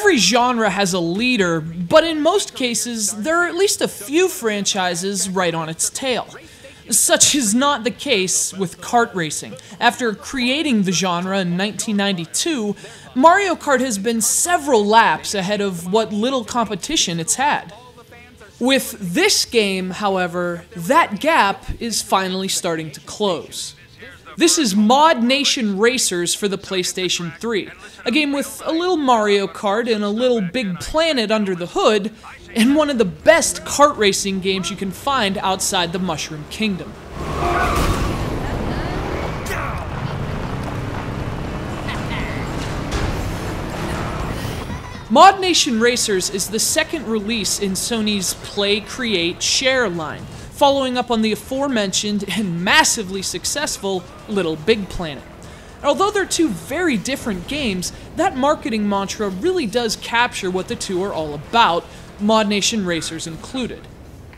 Every genre has a leader, but in most cases, there are at least a few franchises right on its tail. Such is not the case with kart racing. After creating the genre in 1992, Mario Kart has been several laps ahead of what little competition it's had. With this game, however, that gap is finally starting to close. This is Modnation Racers for the PlayStation 3, a game with a little Mario Kart and a little Big Planet under the hood, and one of the best kart racing games you can find outside the Mushroom Kingdom. Modnation Racers is the second release in Sony's Play, Create, Share line, following up on the aforementioned and massively successful Little Big Planet. Although they're two very different games, that marketing mantra really does capture what the two are all about, Modnation Racers included.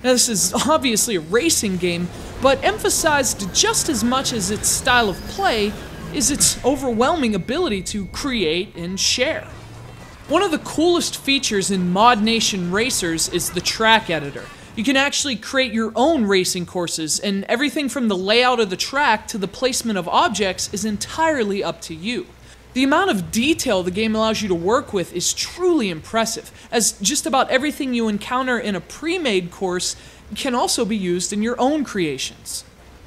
Now, this is obviously a racing game, but emphasized just as much as its style of play is its overwhelming ability to create and share. One of the coolest features in Modnation Racers is the track editor. You can actually create your own racing courses, and everything from the layout of the track to the placement of objects is entirely up to you. The amount of detail the game allows you to work with is truly impressive, as just about everything you encounter in a pre-made course can also be used in your own creations.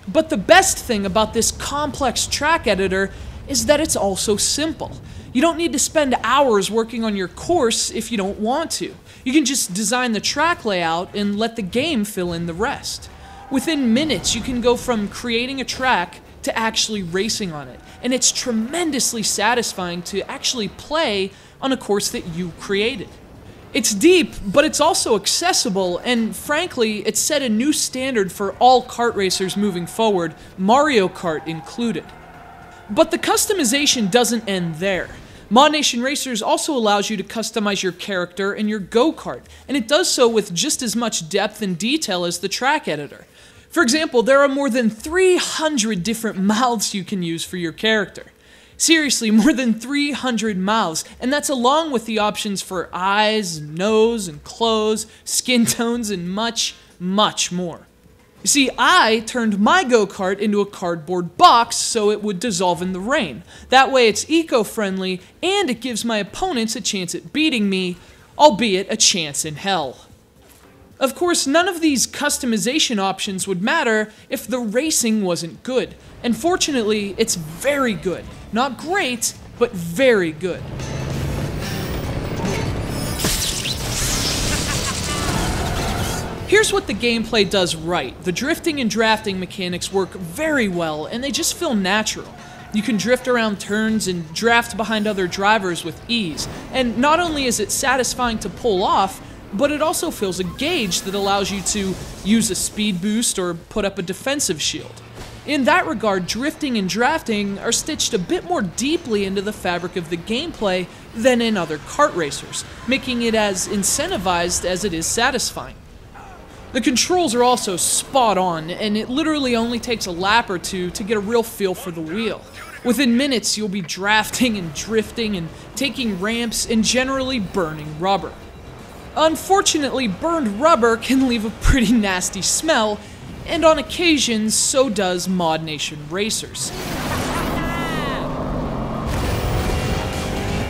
But the best thing about this complex track editor is that it's also simple. You don't need to spend hours working on your course if you don't want to. You can just design the track layout and let the game fill in the rest. Within minutes, you can go from creating a track to actually racing on it, and it's tremendously satisfying to actually play on a course that you created. It's deep, but it's also accessible, and frankly, it's set a new standard for all kart racers moving forward, Mario Kart included. But the customization doesn't end there. Modnation Racers also allows you to customize your character and your go-kart, and it does so with just as much depth and detail as the track editor. For example, there are more than 300 different mouths you can use for your character. Seriously, more than 300 mouths, and that's along with the options for eyes, nose, and clothes, skin tones, and much, much more. You see, I turned my go-kart into a cardboard box so it would dissolve in the rain. That way it's eco-friendly, and it gives my opponents a chance at beating me, albeit a chance in hell. Of course, none of these customization options would matter if the racing wasn't good. And fortunately, it's very good. Not great, but very good. Here's what the gameplay does right. The drifting and drafting mechanics work very well, and they just feel natural. You can drift around turns and draft behind other drivers with ease, and not only is it satisfying to pull off, but it also fills a gauge that allows you to use a speed boost or put up a defensive shield. In that regard, drifting and drafting are stitched a bit more deeply into the fabric of the gameplay than in other kart racers, making it as incentivized as it is satisfying. The controls are also spot on, and it literally only takes a lap or two to get a real feel for the wheel. Within minutes, you'll be drafting and drifting and taking ramps and generally burning rubber. Unfortunately, burned rubber can leave a pretty nasty smell, and on occasion, so does Modnation Racers.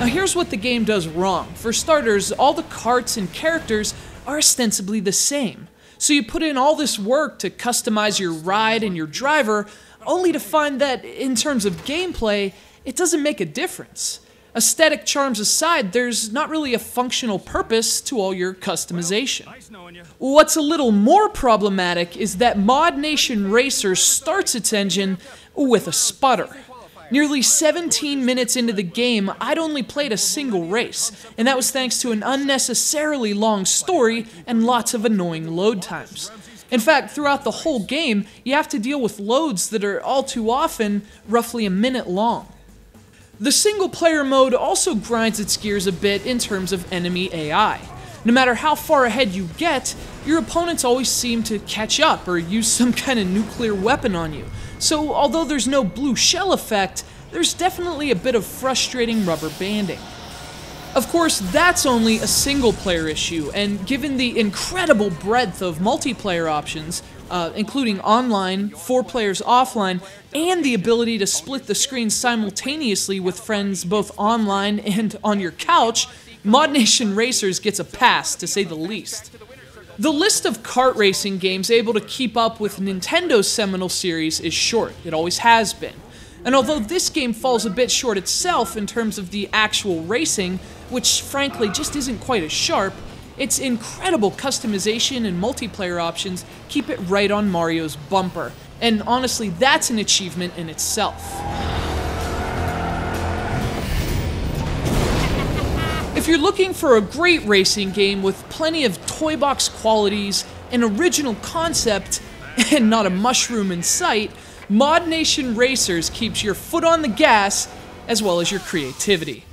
Now here's what the game does wrong. For starters, all the karts and characters are ostensibly the same. So you put in all this work to customize your ride and your driver, only to find that, in terms of gameplay, it doesn't make a difference. Aesthetic charms aside, there's not really a functional purpose to all your customization. What's a little more problematic is that Modnation Racers starts its engine with a sputter. Nearly 17 minutes into the game, I'd only played a single race, and that was thanks to an unnecessarily long story and lots of annoying load times. In fact, throughout the whole game, you have to deal with loads that are all too often roughly a minute long. The single-player mode also grinds its gears a bit in terms of enemy AI. No matter how far ahead you get, your opponents always seem to catch up or use some kind of nuclear weapon on you. So although there's no blue shell effect, there's definitely a bit of frustrating rubber banding. Of course, that's only a single-player issue, and given the incredible breadth of multiplayer options, including online, 4 players offline, and the ability to split the screen simultaneously with friends both online and on your couch, Modnation Racers gets a pass, to say the least. The list of kart racing games able to keep up with Nintendo's seminal series is short. It always has been. And although this game falls a bit short itself in terms of the actual racing, which frankly just isn't quite as sharp, its incredible customization and multiplayer options keep it right on Mario's bumper. And honestly, that's an achievement in itself. If you're looking for a great racing game with plenty of toy box qualities, an original concept, and not a mushroom in sight, Modnation Racers keeps your foot on the gas as well as your creativity.